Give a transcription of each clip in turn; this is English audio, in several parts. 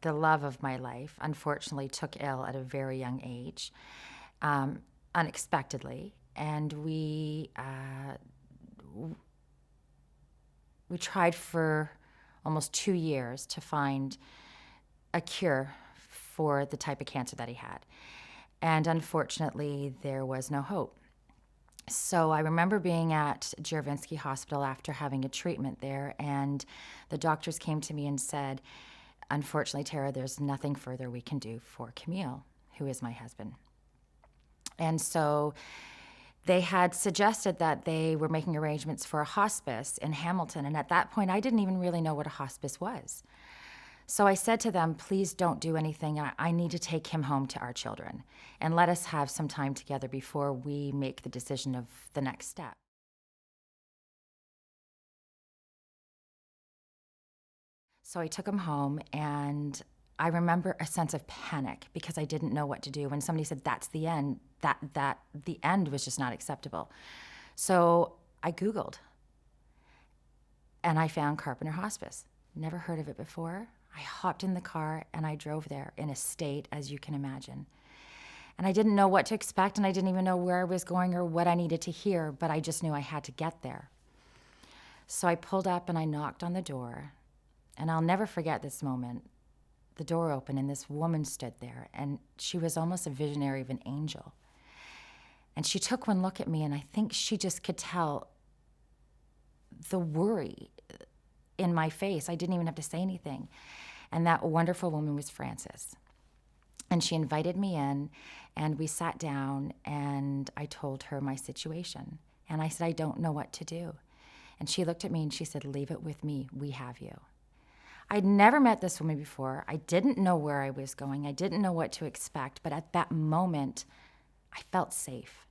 the love of my life, unfortunately took ill at a very young age, unexpectedly. And we tried for almost 2 years to find a cure for the type of cancer that he had. And unfortunately, there was no hope. So I remember being at Carpenter Hospital after having a treatment there, and the doctors came to me and said, unfortunately, Tara, there's nothing further we can do for Camille, who is my husband. And so they had suggested that they were making arrangements for a hospice in Hamilton. And at that point, I didn't even really know what a hospice was. So I said to them, please don't do anything. I need to take him home to our children and let us have some time together before we make the decision of the next step. So I took him home, and I remember a sense of panic because I didn't know what to do. When somebody said, that's the end, that the end was just not acceptable. So I Googled, and I found Carpenter Hospice. Never heard of it before. I hopped in the car and I drove there in a state, as you can imagine. And I didn't know what to expect, and I didn't even know where I was going or what I needed to hear, but I just knew I had to get there. So I pulled up and I knocked on the door, and I'll never forget this moment. The door opened and this woman stood there, and she was almost a visionary of an angel. And she took one look at me, and I think she just could tell the worry in my face. I didn't even have to say anything. And that wonderful woman was Frances. And she invited me in, and we sat down, and I told her my situation. And I said, I don't know what to do. And she looked at me and she said, leave it with me. We have you. I'd never met this woman before. I didn't know where I was going. I didn't know what to expect. But at that moment, I felt safe.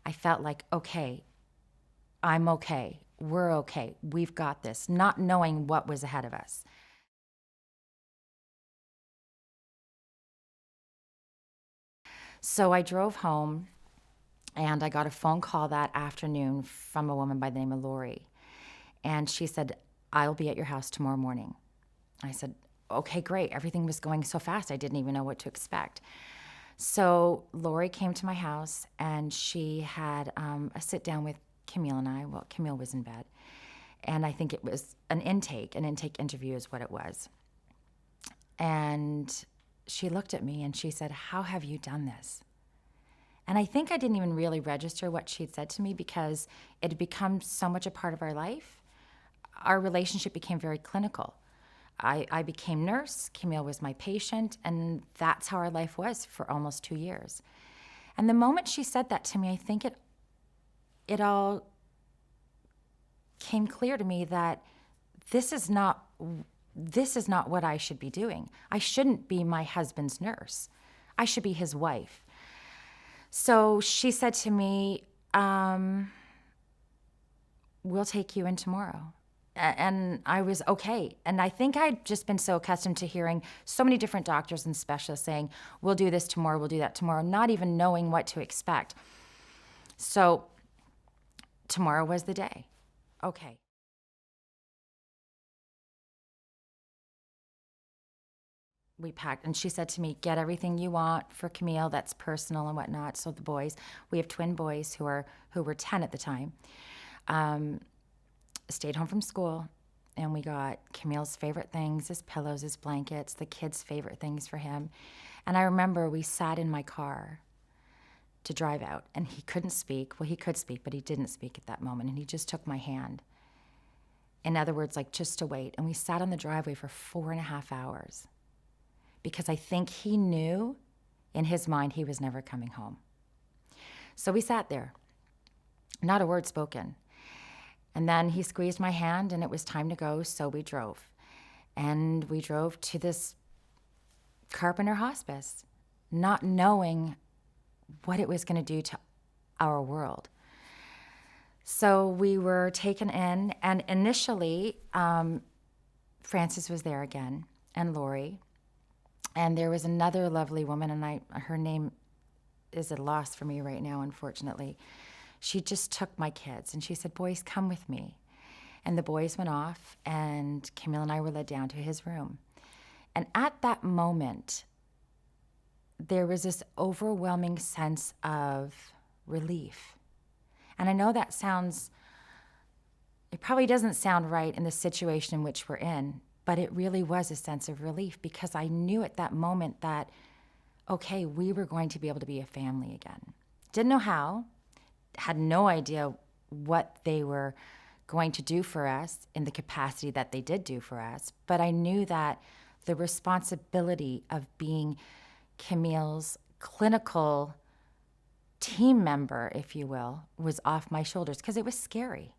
I felt like, okay, I'm okay. We're okay. We've got this, not knowing what was ahead of us. So I drove home, and I got a phone call that afternoon from a woman by the name of Lori. And she said, I'll be at your house tomorrow morning. I said, okay, great. Everything was going so fast, I didn't even know what to expect. So Lori came to my house, and she had a sit down with Camille and I. Well, Camille was in bed. And I think it was an intake interview is what it was. And she looked at me and she said, how have you done this? And I think I didn't even really register what she'd said to me because it had become so much a part of our life. Our relationship became very clinical. I became nurse, Camille was my patient, and that's how our life was for almost 2 years. And the moment she said that to me, I think it all came clear to me that this is not what I should be doing. I shouldn't be my husband's nurse. I should be his wife. So she said to me, we'll take you in tomorrow. And I was okay. And I think I'd just been so accustomed to hearing so many different doctors and specialists saying, we'll do this tomorrow, we'll do that tomorrow, not even knowing what to expect. So tomorrow was the day. Okay. We packed, and she said to me, get everything you want for Camille that's personal and whatnot. So the boys, we have twin boys who were 10 at the time, stayed home from school, and we got Camille's favorite things, his pillows, his blankets, the kids' favorite things for him. And I remember we sat in my car to drive out, and he couldn't speak. Well, he could speak, but he didn't speak at that moment, and he just took my hand. In other words, like, just to wait. And we sat on the driveway for 4.5 hours because I think he knew in his mind he was never coming home. So we sat there, not a word spoken. And then he squeezed my hand, and it was time to go, so we drove. And we drove to this Carpenter Hospice, not knowing what it was going to do to our world. So we were taken in, and initially, Frances was there again, and Lori. And there was another lovely woman, and her name is a loss for me right now, unfortunately. She just took my kids, and she said, boys, come with me. And the boys went off, and Camille and I were led down to his room. And at that moment, there was this overwhelming sense of relief. And I know that it probably doesn't sound right in the situation in which we're in, but it really was a sense of relief because I knew at that moment that, okay, we were going to be able to be a family again. Didn't know how, had no idea what they were going to do for us in the capacity that they did do for us, but I knew that the responsibility of being Camille's clinical team member, if you will, was off my shoulders because it was scary.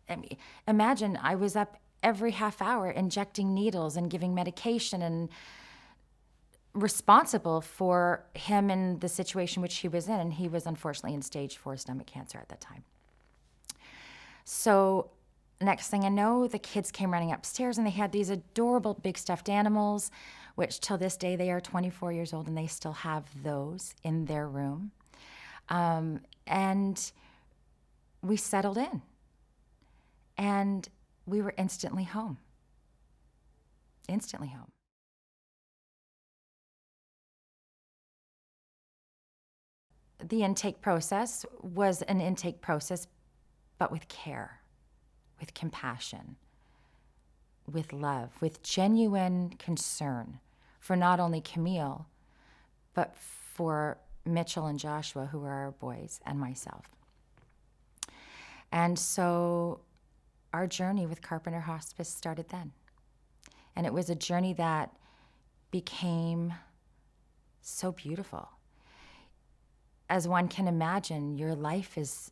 I mean, imagine I was up every half hour injecting needles and giving medication and responsible for him in the situation which he was in. And he was unfortunately in stage 4 stomach cancer at that time. So next thing I know, the kids came running upstairs and they had these adorable big stuffed animals, which till this day they are 24 years old and they still have those in their room. And we settled in and we were instantly home. Instantly home. The intake process was an intake process, but with care, with compassion, with love, with genuine concern for not only Camille, but for Mitchell and Joshua, who are our boys, and myself. And so our journey with Carpenter Hospice started then. And it was a journey that became so beautiful. As one can imagine, your life is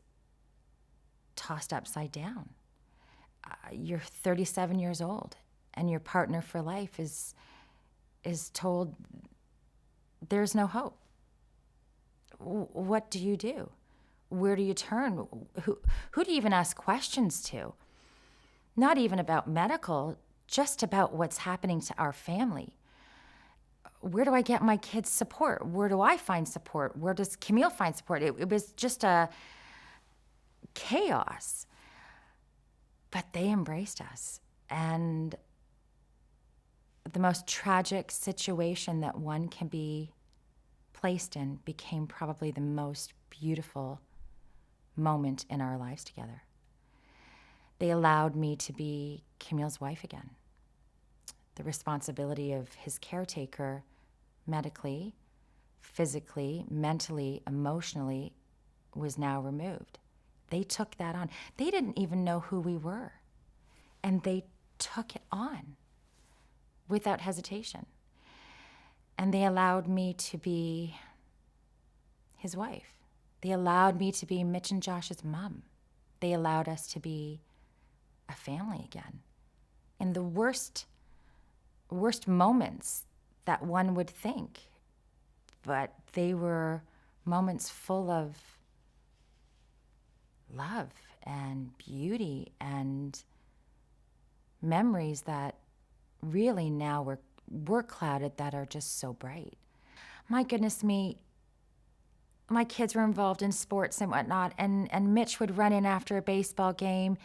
tossed upside down. You're 37 years old, and your partner for life is told there's no hope. What do you do? Where do you turn? Who do you even ask questions to? Not even about medical, just about what's happening to our family. Where do I get my kids' support? Where do I find support? Where does Camille find support? It was just a chaos. But they embraced us. And the most tragic situation that one can be placed in became probably the most beautiful moment in our lives together. They allowed me to be Camille's wife again. The responsibility of his caretaker, medically, physically, mentally, emotionally, was now removed. They took that on. They didn't even know who we were. And they took it on without hesitation. And they allowed me to be his wife. They allowed me to be Mitch and Josh's mom. They allowed us to be a family again. In the worst moments that one would think. But they were moments full of love and beauty and memories that really now were clouded that are just so bright. My goodness me, my kids were involved in sports and whatnot, and Mitch would run in after a baseball game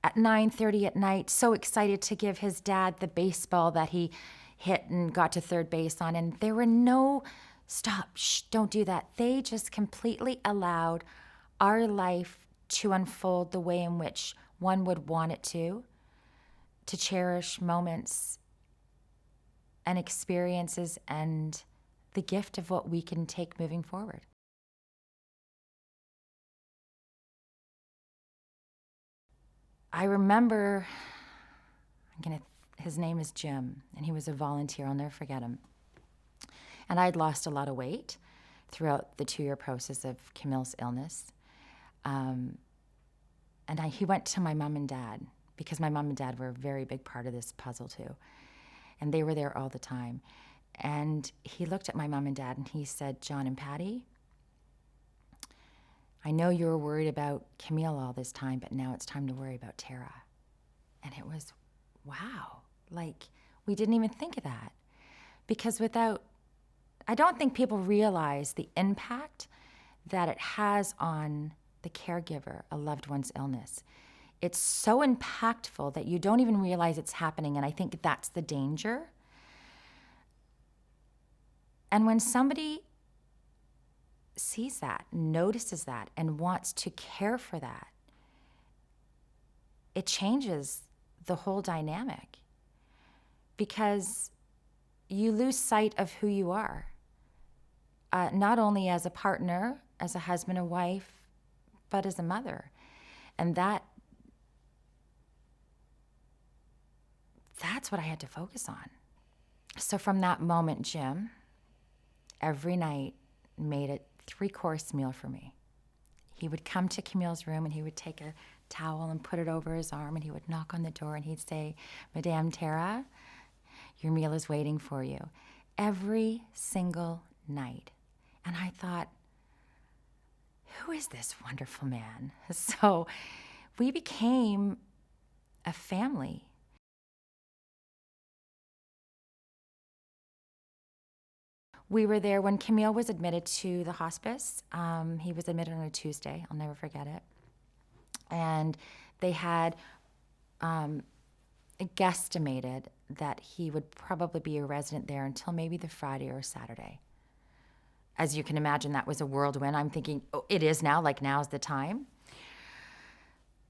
at 9:30 at night, so excited to give his dad the baseball that he hit and got to third base on. And there were no, stop, shh, don't do that. They just completely allowed our life to unfold the way in which one would want it to cherish moments and experiences and the gift of what we can take moving forward. I remember, his name is Jim, and he was a volunteer. I'll never forget him. And I'd lost a lot of weight throughout the 2-year process of Camille's illness. He went to my mom and dad, because my mom and dad were a very big part of this puzzle too. And they were there all the time. And he looked at my mom and dad and he said, "John and Patty, I know you were worried about Camille all this time, but now it's time to worry about Tara." And it was, wow, like we didn't even think of that. Because I don't think people realize the impact that it has on the caregiver, a loved one's illness. It's so impactful that you don't even realize it's happening, and I think that's the danger. And when somebody sees that, notices that, and wants to care for that, it changes the whole dynamic, because you lose sight of who you are, not only as a partner, as a husband and wife, but as a mother. And that's what I had to focus on. So from that moment, Jim, every night, made a 3-course meal for me. He would come to Camille's room and he would take a towel and put it over his arm, and he would knock on the door and he'd say, "Madame Tara, your meal is waiting for you." Every single night. And I thought, who is this wonderful man? So we became a family. We were there when Camille was admitted to the hospice. He was admitted on a Tuesday. I'll never forget it. And they had guesstimated that he would probably be a resident there until maybe the Friday or Saturday. As you can imagine, that was a whirlwind. I'm thinking, oh, it is now, like now's the time.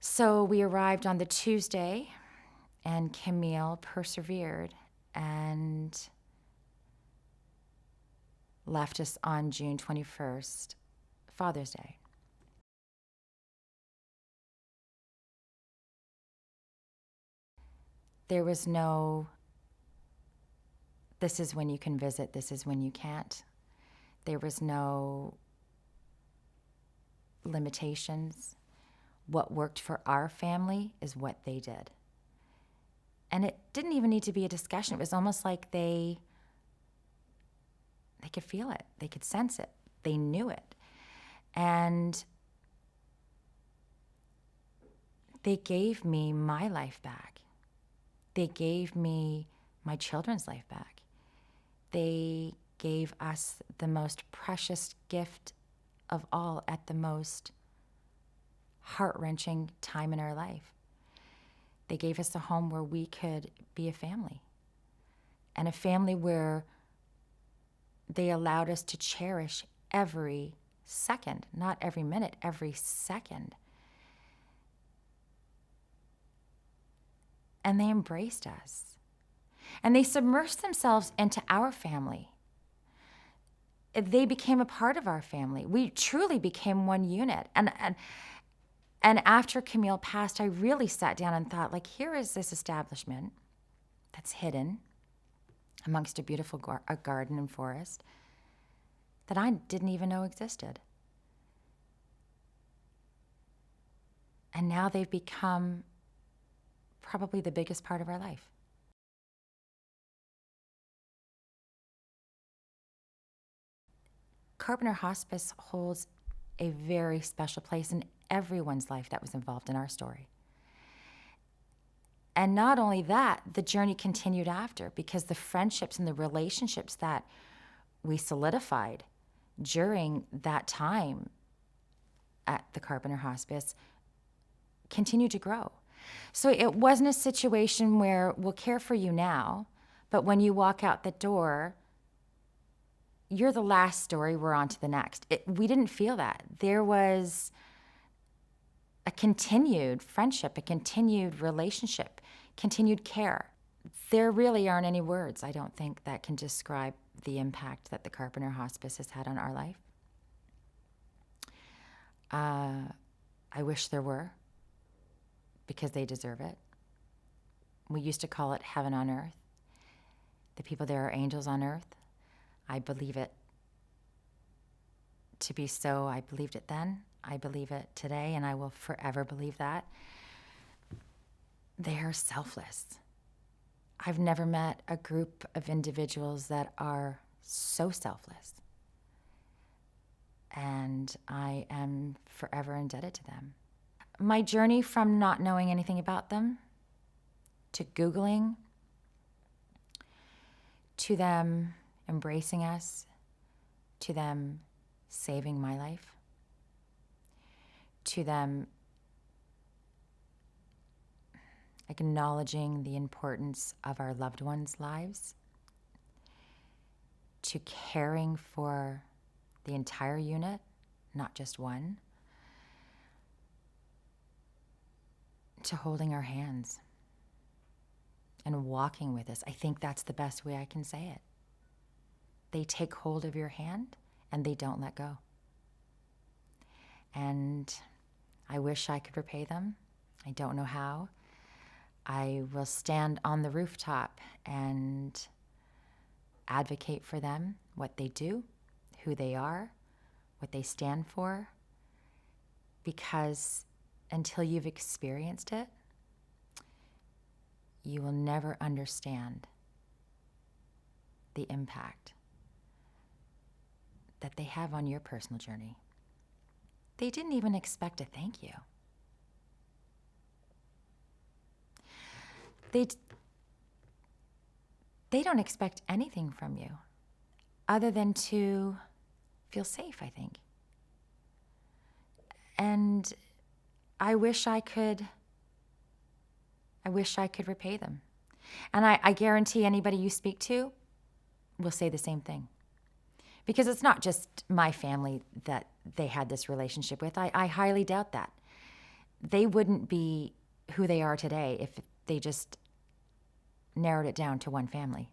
So we arrived on the Tuesday, and Camille persevered and left us on June 21st, Father's Day. There was no, this is when you can visit, this is when you can't. There was no limitations. What worked for our family is what they did. And it didn't even need to be a discussion. It was almost like they could feel it. They could sense it. They knew it. And they gave me my life back. They gave me my children's life back. They gave us the most precious gift of all at the most heart-wrenching time in our life. They gave us a home where we could be a family, and a family where they allowed us to cherish every second, not every minute, every second. And they embraced us. And they submersed themselves into our family. They became a part of our family. We truly became one unit. And after Camille passed, I really sat down and thought, like, here is this establishment that's hidden amongst a beautiful garden and forest that I didn't even know existed. And now they've become probably the biggest part of our life. Carpenter Hospice holds a very special place in everyone's life that was involved in our story. And not only that, the journey continued after, because the friendships and the relationships that we solidified during that time at the Carpenter Hospice continued to grow. So it wasn't a situation where we'll care for you now, but when you walk out the door, you're the last story, we're on to the next. We didn't feel that. There was a continued friendship, a continued relationship, continued care. There really aren't any words, I don't think, that can describe the impact that the Carpenter Hospice has had on our life. I wish there were, because they deserve it. We used to call it heaven on earth. The people there are angels on earth. I believe it to be so. I believed it then. I believe it today, and I will forever believe that. They are selfless. I've never met a group of individuals that are so selfless. And I am forever indebted to them. My journey from not knowing anything about them to Googling, to them embracing us, to them saving my life, to them acknowledging the importance of our loved ones' lives, to caring for the entire unit, not just one, to holding our hands and walking with us. I think that's the best way I can say it. They take hold of your hand and they don't let go. And I wish I could repay them. I don't know how. I will stand on the rooftop and advocate for them, what they do, who they are, what they stand for, because until you've experienced it, you will never understand the impact that they have on your personal journey. They didn't even expect a thank you. They don't expect anything from you other than to feel safe, I think. And I wish I could repay them. And I guarantee anybody you speak to will say the same thing. Because it's not just my family that they had this relationship with. I highly doubt that. They wouldn't be who they are today if they just narrowed it down to one family.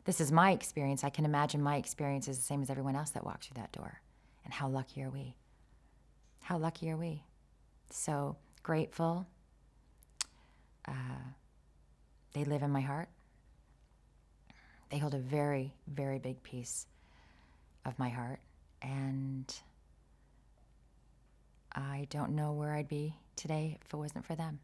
This is my experience. I can imagine my experience is the same as everyone else that walked through that door. And how lucky are we? How lucky are we? So grateful. They live in my heart. They hold a very, very big piece of my heart. And I don't know where I'd be today if it wasn't for them.